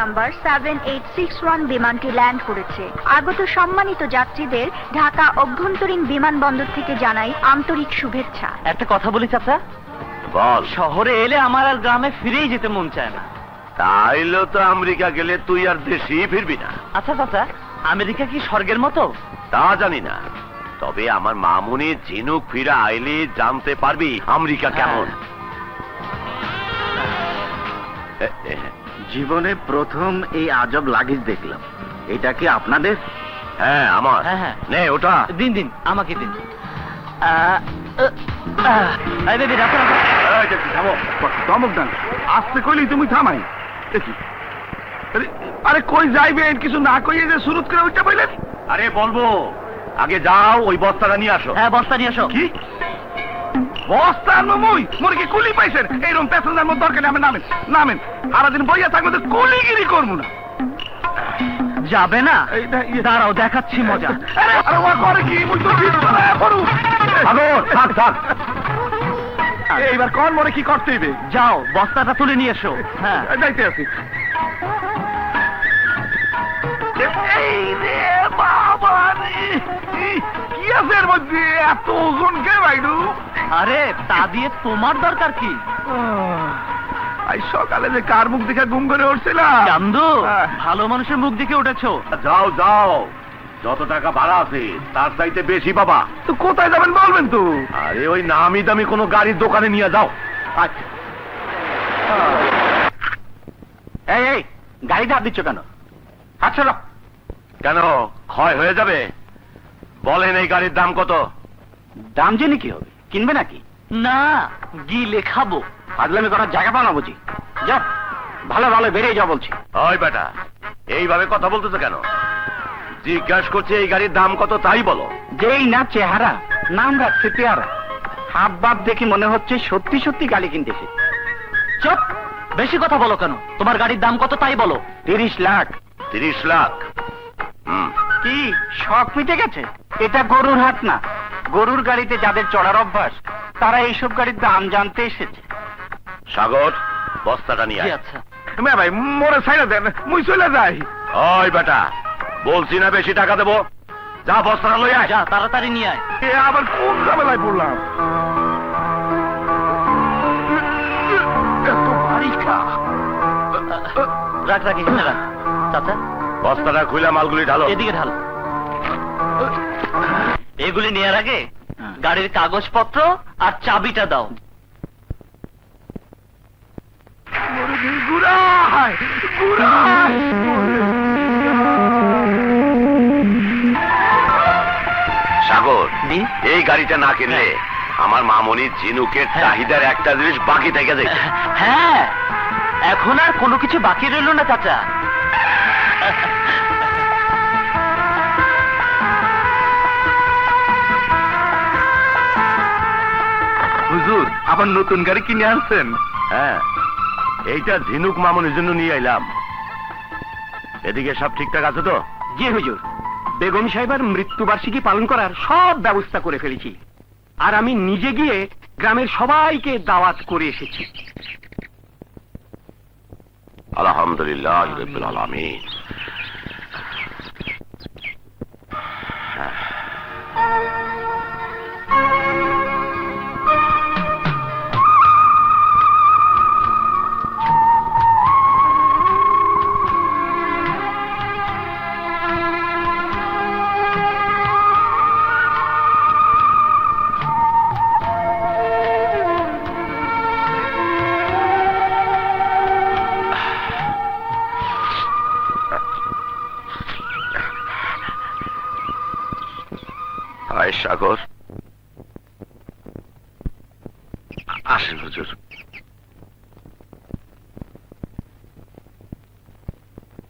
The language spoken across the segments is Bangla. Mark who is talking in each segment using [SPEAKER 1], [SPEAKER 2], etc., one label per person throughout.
[SPEAKER 1] নাম্বার 7861 বিমানটি ল্যান্ড করেছে। আগত সম্মানিত যাত্রীদের ঢাকা অভ্যন্তরীণ বিমানবন্দর থেকে জানাই আন্তরিক শুভেচ্ছা।
[SPEAKER 2] একটা কথা বলি চাচা,
[SPEAKER 3] বল।
[SPEAKER 2] শহরে এলে আমার আর গ্রামে ফিরেই যেতে মন চায় না।
[SPEAKER 3] তাইলে তো আমেরিকা গেলে তুই আর দেশেই ফিরবি না।
[SPEAKER 2] আচ্ছা চাচা, আমেরিকা কি স্বর্গের মতো?
[SPEAKER 3] তা জানি না, তবে আমার মামুনি ঝিনুক ফিরা আইলে জানতে পারবি আমেরিকা কেমন।
[SPEAKER 4] জীবনে প্রথম এই আজব লাগেজ দেখলাম। এটা কি আপনাদের?
[SPEAKER 3] হ্যাঁ আমার।
[SPEAKER 2] হ্যাঁ, হ্যাঁ।
[SPEAKER 3] নে ওটা।
[SPEAKER 2] দিন দিন, আমাকে দিন। এই বেবি, রাখো রাখো।
[SPEAKER 4] থামো, দমক দান। আসতে কইলি তুমি থামাই। দেখি আরে কই যাইবেন কিছু না কইয়ে যে শুরু করে ওইটা বললেন।
[SPEAKER 3] আরে বলবো, আগে যাও ওই বস্তাটা নিয়ে আসো।
[SPEAKER 2] হ্যাঁ, বস্তা নিয়ে আসো।
[SPEAKER 4] কি বস্তা নমই মোর কি কুলি পাইছেন? এইরকম প্যাসেঞ্জার মধ্যে দরকার নেই। নামেন নামেন, সারাদিন বইয়া থাকবো তো কুলিগিরি করবো না।
[SPEAKER 2] যাবে না?
[SPEAKER 4] এইটা
[SPEAKER 2] দাঁড়াও, দেখাচ্ছি মজা।
[SPEAKER 4] আরে ও করে কি মুই তো ঠিক না করু।
[SPEAKER 3] থাক থাক।
[SPEAKER 4] এইবার কোন মরে কি করতে হইবে?
[SPEAKER 2] যাও, বস্তাটা তুলে নিয়ে এসো। হ্যাঁ,
[SPEAKER 4] যাইতে আছি। এই রে বাবা রে, কি আছে এর মধ্যে? এত ওজন কে বাইরু?
[SPEAKER 2] আরে তা দিয়ে তোমার দরকার কি?
[SPEAKER 4] আজ সকালে যে কার মুখ দেখে ঘুম করে উঠছিলাম।
[SPEAKER 2] চান্দু,
[SPEAKER 4] হ্যাঁ।
[SPEAKER 2] ভালো মানুষের মুখ দেখে উঠেছো।
[SPEAKER 3] যাও যাও, যত টাকা ভাড়া আছে তার চাইতে বেশি বাবা।
[SPEAKER 4] তো কোথায় যাবেন বলবেন তো?
[SPEAKER 3] আরে ওই নামি দামি কোনো গাড়ির দোকানে নিয়ে যাও।
[SPEAKER 4] এই এই গাড়িতে হাত দিচ্ছ কেন? আচ্ছা
[SPEAKER 3] কেন ক্ষয় হয়ে যাবে? বলেন এই গাড়ির দাম কত?
[SPEAKER 4] দাম জেনে কি হবে? কিনবে নাকি?
[SPEAKER 2] না, গিলে খাবো।
[SPEAKER 4] আজলামি করার জায়গা পাও না বুঝি। যা ভালো ভালো বেরিয়ে যাও বলছি।
[SPEAKER 3] ওই বেটা, এইভাবে কথা বলতেছো কেন? জিজ্ঞাসা করছে এই গাড়ির দাম কত তাই বলো।
[SPEAKER 4] যেই না চেহারা, নাম রাখছে পেয়ারা। হাব বাপ দেখে মনে হচ্ছে সত্যি সত্যি গাড়ি কিনতেছে।
[SPEAKER 2] চুপ, বেশি কথা বলো কেন? তোমার গাড়ির দাম কত তাই বলো।
[SPEAKER 4] 30 লাখ।
[SPEAKER 3] 30 লাখ?
[SPEAKER 4] কি শখ মিটে গেছে? এটা গরুর হাট না। গরুর গাড়িতে যাদের চড়ার অভ্যাস তারা এইসব গাড়ির দাম জানতে এসেছে।
[SPEAKER 3] সাগর, বস্তাটা নিয়ে
[SPEAKER 2] জি,
[SPEAKER 3] আয়।
[SPEAKER 2] আচ্ছা।
[SPEAKER 4] ভাই মোরে ছাইড়া দেন, মুই চলে যাই।
[SPEAKER 3] ওই বেটা, বলছি না বেশি টাকা দেবো। যা বস্তাটা লই আয়।
[SPEAKER 2] যা, তাড়াতাড়ি নিয়ে আয়।
[SPEAKER 4] এ আবার কোন ঝামেলায় পড়লাম? এত ভারী কা।
[SPEAKER 2] রাখ রাখ, এখানে রাখ। চাচা,
[SPEAKER 3] বস্তাটা খুলে মালগুলি ঢালো।
[SPEAKER 2] এদিকে ঢাল। এগুলি নেওয়ার আগে গাড়ির কাগজপত্র আর চাবিটা দাও।
[SPEAKER 4] গুড়াই গুড়াই।
[SPEAKER 3] সাগর,
[SPEAKER 2] দি?
[SPEAKER 3] এই গাড়িটা না কিনলে আমার মামনি ঝিনুকের
[SPEAKER 2] হ্যাঁ।
[SPEAKER 3] চাহিদার একটা জিনিস বাকি থেকে যায়।
[SPEAKER 2] হ্যাঁ, এখন আর কোনো কিছু বাকি রইল না চাচা।
[SPEAKER 4] হুজুর আবার নতুন গাড়ি কিনে আনছেন?
[SPEAKER 3] হ্যাঁ, এইটা ঝিনুক মামনির জন্য নিয়ে এলাম। এদিকে সব ঠিকঠাক আছে তো?
[SPEAKER 4] জি হুজুর, বেগম সাহেবের মৃত্যুবার্ষিকী পালন করার সব ব্যবস্থা করে ফেলেছি। আর আমি নিজে গিয়ে গ্রামের সবাইকে দাওয়াত করে এসেছি।
[SPEAKER 3] আলহামদুলিল্লাহ রাব্বিল আলামিন। হায় সাগর, আসেন হুজুর।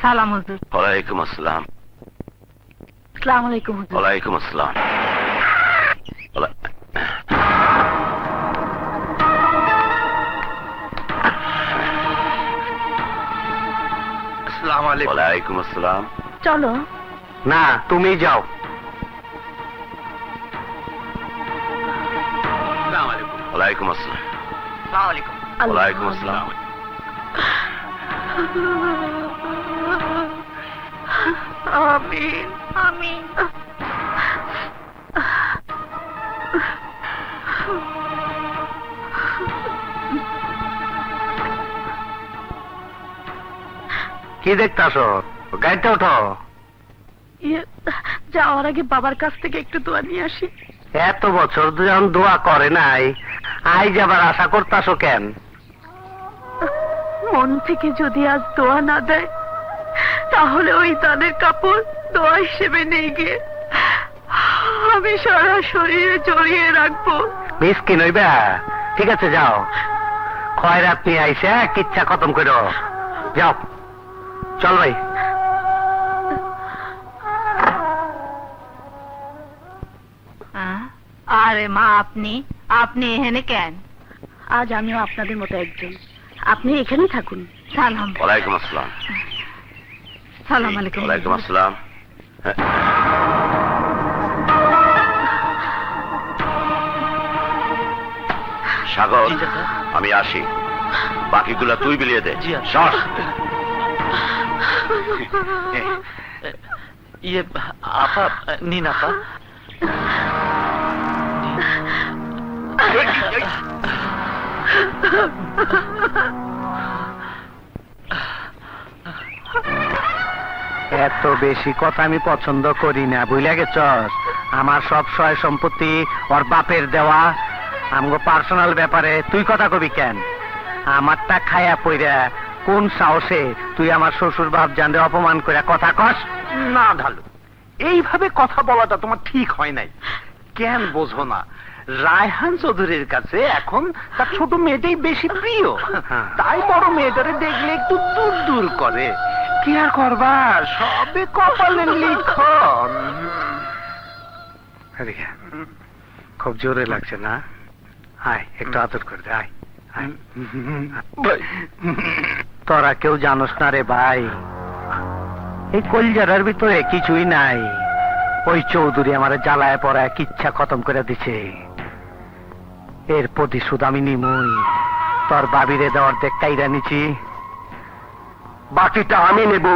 [SPEAKER 1] সালাম হুজুর।
[SPEAKER 3] ওয়ালাইকুম আসসালাম।
[SPEAKER 1] আসসালামু আলাইকুম হুজুর।
[SPEAKER 3] ওয়ালাইকুম আসসালাম।
[SPEAKER 4] আসসালামু আলাইকুম।
[SPEAKER 3] ওয়ালাইকুম আসসালাম।
[SPEAKER 1] চলো।
[SPEAKER 4] না তুমি যাও।
[SPEAKER 3] ওয়ালাইকুম আসসালাম।
[SPEAKER 4] আসসালামু আলাইকুম।
[SPEAKER 3] ওয়ালাইকুম আসসালাম।
[SPEAKER 1] আমিন আমিন।
[SPEAKER 4] কি দেখতাছো? গাড়িতে ওঠো।
[SPEAKER 1] যাওয়ার আগে বাবার কাছ থেকে একটু দোয়া নিয়ে আসি।
[SPEAKER 4] এত বছর যখন দোয়া করে নাই, আজ আবার আশা করতাছো কেন?
[SPEAKER 1] মন থেকে যদি আজ দোয়া না দেয়, তাহলে ওই তাদের কাপড় দোয়া হিসেবে নিয়ে গিয়ে আমি সারা শরীরে জড়িয়ে রাখবো।
[SPEAKER 4] মিসকিন হইবা? ঠিক আছে, যাও, খয়রাত নিয়ে আইসা কিচ্ছা খতম করো। যাও, চল ভাই।
[SPEAKER 1] আরে মা, আপনি আপনি এখানে কেন? আজ আমিও আপনাদের মতো একজন। আপনি এখানেই থাকুন। সালাম।
[SPEAKER 3] ওয়ালাইকুম আসসালাম।
[SPEAKER 1] সালাম আলাইকুম।
[SPEAKER 3] ওয়ালাইকুম আসসালাম। সাগর,
[SPEAKER 2] জি চাচা।
[SPEAKER 3] আমি আসি, বাকিগুলা তুই বিলিয়ে দে।
[SPEAKER 2] জি আচ্ছা।
[SPEAKER 3] সর।
[SPEAKER 2] ইয়ে আপা, নিন আপা।
[SPEAKER 4] এত বেশি কথা আমি পছন্দ করি না, বুঝলে গেছস? আমার সব সয় সম্পত্তি ওর বাপের দেওয়া। আমগো পার্সোনাল ব্যাপারে তুই কথা কবি কেন? আমারটা খায়া পইরা কোন সাহসে তুই আমার শ্বশুর বাপ জানরে অপমান করে কথা কস?
[SPEAKER 5] না ঢালু, এইভাবে কথা বলাটা তোমার ঠিক হয় নাই। কেন বোঝো না, রায়হান চৌধুরীর কাছে এখন তার ছোট মেয়েটাই বেশি প্রিয়, তাই বড় মেয়েটারে দেখলে একটু দূর দূর করে। কি আর করবা, সবে কপালের লিখন।
[SPEAKER 4] খুব জোরে লাগছে না? আয়, একটু আদর করে দে, আয় আয়। তোরা কেউ জানোস না রে ভাই, এই কলজারার ভিতরে কিছুই নাই। ওই চৌধুরী আমার জ্বালায় পড়ায় কিচ্ছা খতম করে দিছে। এর প্রতিশোধ আমি নিমুই। তোর বাবিরে দেওয়ার দেখ কাইরা নিছি, বাকিটা আমি নেব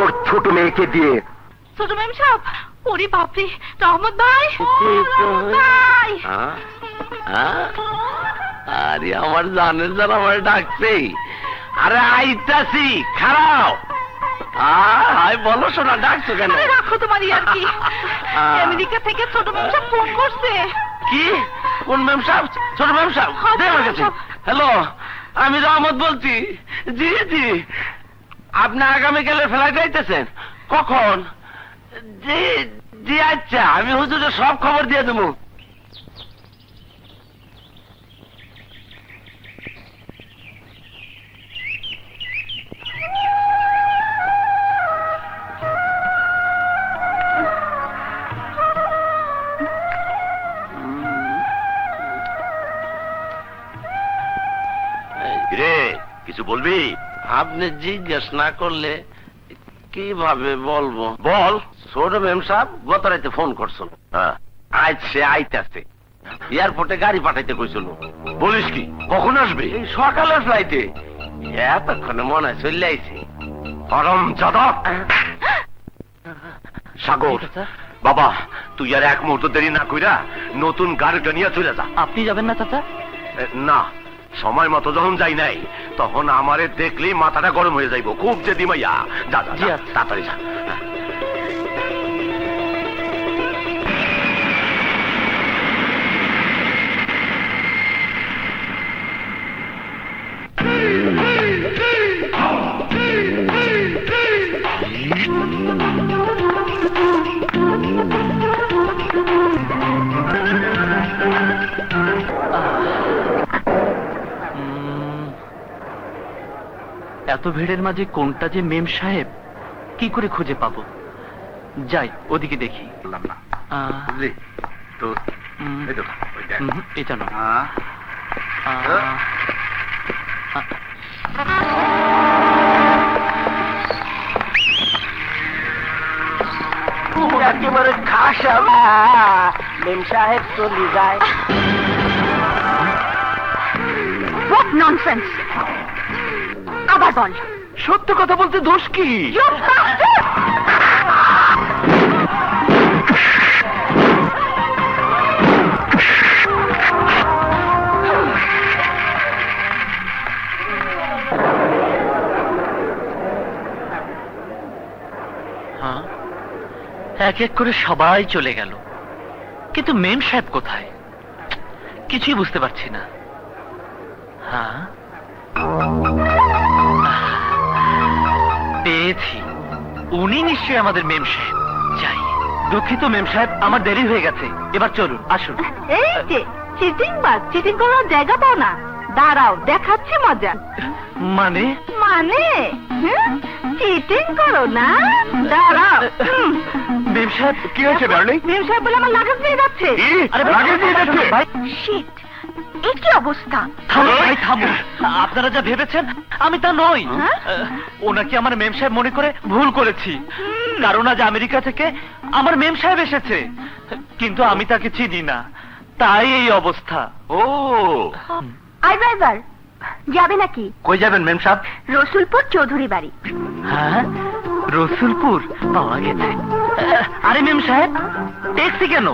[SPEAKER 4] ওর ছোট মেয়েকে দিয়ে।
[SPEAKER 1] ছোট ম্যাম সাহেব, ওরে বাপরে, রহমত ভাই, রহমত ভাই।
[SPEAKER 3] আরে আমার জানের জান আমার ডাকছে। আরে আইতাছি, খারাও। আয় বলো শোনা, ডাকছো কেন?
[SPEAKER 1] আরে রাখো তোমার আর কি। আমেরিকা থেকে ছোট ম্যাম সাহেব ফোন করছে।
[SPEAKER 3] কি? কোন ম্যাম সাহেব? ছোট ম্যাম সাহেব?
[SPEAKER 1] হ্যাঁ,
[SPEAKER 3] দে আমার
[SPEAKER 1] ম্যাম
[SPEAKER 3] কাছে।
[SPEAKER 1] সাহেব।
[SPEAKER 3] হ্যালো, আমি রহমত বলছি। জি জি, আপনি আগামীকালের ফ্লাইট আইতেছেন? কখন? জি জি, আচ্ছা, আমি হুজুরের সব খবর দিয়ে দেবো। রে, কিছু বলবি? আপনি জিজ্ঞেস না করলে কিভাবে বলবো? বল। ছোট ম্যাম সাহেব গত রাতে ফোন করছিল। আজ সে আইতাছে, এয়ারপোর্টে গাড়ি পাঠাইতে কইছিল। বলিস কি? কখন আসবে? এই সকালের ফ্লাইটে। এতক্ষণে মনে হয় চলে আইছে। পরম যাদব। সাগর,
[SPEAKER 2] জি চাচা।
[SPEAKER 3] বাবা, তুই আর এক মুহূর্ত দেরি না কইরা নতুন গাড়িটা নিয়ে চলে যা।
[SPEAKER 2] আপনি যাবেন না চাচা?
[SPEAKER 3] না, সময় মতো যখন যাই নাই তখন আমারে দেখলেই মাথাটা গরম হয়ে যাইব। খুব যে দিমাইয়া। যা যা,
[SPEAKER 2] জি,
[SPEAKER 3] যা,
[SPEAKER 2] আচ্ছা।
[SPEAKER 3] তাড়াতাড়ি যা।
[SPEAKER 2] এত ভিড়ের মাঝে কোনটা যে মেম সাহেব, কি করে খুঁজে পাবো? যাই, ওদিকে দেখি। এটা না।
[SPEAKER 4] একেবারে খাসা মেম সাহেব চলে যায়।
[SPEAKER 1] What nonsense! আবার বল।
[SPEAKER 5] সত্য কথা বলতে দোষ কি?
[SPEAKER 1] You bastard!
[SPEAKER 2] এক এক করে সবাই চলে গেল, কিন্তু মেম সাহেব কোথায় কিছুই বুঝতে পারছি না। হ্যাঁ, পেয়েছি, উনি নিশ্চয়ই আমাদের মেম সাহেব। যাই। দুঃখিত মেম সাহেব, আমার দেরি হয়ে গেছে, এবার চলুন, আসুন।
[SPEAKER 1] এই যে চিটিং বাজ, চিটিং করার জায়গা পাও না, দাঁড়াও দেখাচ্ছি মজা।
[SPEAKER 2] মানে?
[SPEAKER 1] মানে চিটিং করো না, দাঁড়াও।
[SPEAKER 2] মেম সাহেব কি হয়েছে ডার্লিং?
[SPEAKER 1] মেম সাহেব বলে আমার লাগেজ নিয়ে যাচ্ছে।
[SPEAKER 2] আরে লাগেজ নিয়ে যাচ্ছে ভাই।
[SPEAKER 1] শিট, এ কি অবস্থা?
[SPEAKER 2] থামো ভাই, থামো। আপনারা যা ভেবেছেন আমি তা নই।
[SPEAKER 1] হ্যাঁ?
[SPEAKER 2] ওনাকে আমার মেম সাহেব মনে করে ভুল করেছি, কারণ আজ আমেরিকা থেকে আমার মেম সাহেব এসেছে, কিন্তু আমি তাকে চিনি না, তাই এই অবস্থা।
[SPEAKER 3] ও
[SPEAKER 1] আই ড্রাইভার, যাবে নাকি?
[SPEAKER 4] কই যাবেন মেম সাহেব?
[SPEAKER 1] রসুলপুর চৌধুরী বাড়ি।
[SPEAKER 2] হ্যাঁ, রসুলপুর পাওয়া গেছে। আরে মেম সাহেব, ট্যাক্সি কেন?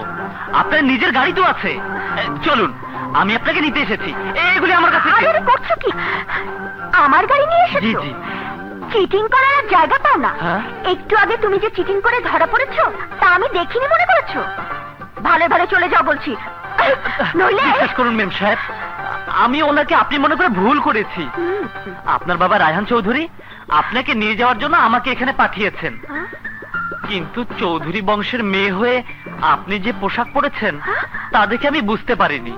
[SPEAKER 2] আপনার নিজের গাড়ি তো আছে। চলুন, আমি আপনাকে নিতে এসেছি। এগুলি আমার কাছে।
[SPEAKER 1] আরে করছো কি? আমার গাড়ি নিয়ে
[SPEAKER 2] জি
[SPEAKER 1] এসেছো?
[SPEAKER 2] জি।
[SPEAKER 1] চিটিং করার আর জায়গা পাও না?
[SPEAKER 2] হ্যাঁ?
[SPEAKER 1] একটু আগে তুমি যে চিটিং করে ধরা পড়েছো তা আমি দেখিনি মনে করেছো? ভালো ভালো চলে যাও বলছি, নইলে
[SPEAKER 2] বিশ্বাস করুন মেম সাহেব, আমি ওনাকে আপনি মনে করে ভুল করেছি। আপনার বাবা রায়হান চৌধুরী আপনাকে নিয়ে যাওয়ার জন্য আমাকে এখানে পাঠিয়েছেন, কিন্তু চৌধুরী বংশের মেয়ে হয়ে আপনি যে পোশাক পরেছেন তা দেখে আমি বুঝতে পারিনি।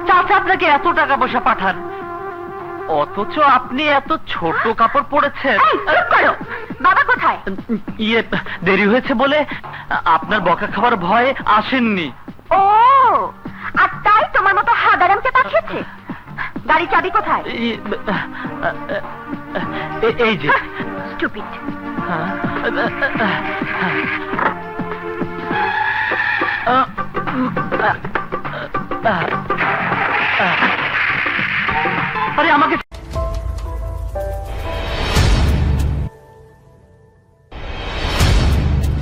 [SPEAKER 2] চাচা আপনাকে এত টাকা পয়সা পাঠান, অথচ আপনি এত ছোট কাপড় পরেছেন।
[SPEAKER 1] এই, চুপ করো। বাবা কোথায়?
[SPEAKER 2] ইয়ে, দেরি হয়েছে বলে আপনার বকা খাবার ভয়ে আসেননি।
[SPEAKER 1] ও, আর তাই তোমার মতো হাদারামকে পাঠিয়েছে? গাড়ি চাবি কোথায়?
[SPEAKER 2] এই যে।
[SPEAKER 1] স্টুপিড।
[SPEAKER 2] আরে আমাকে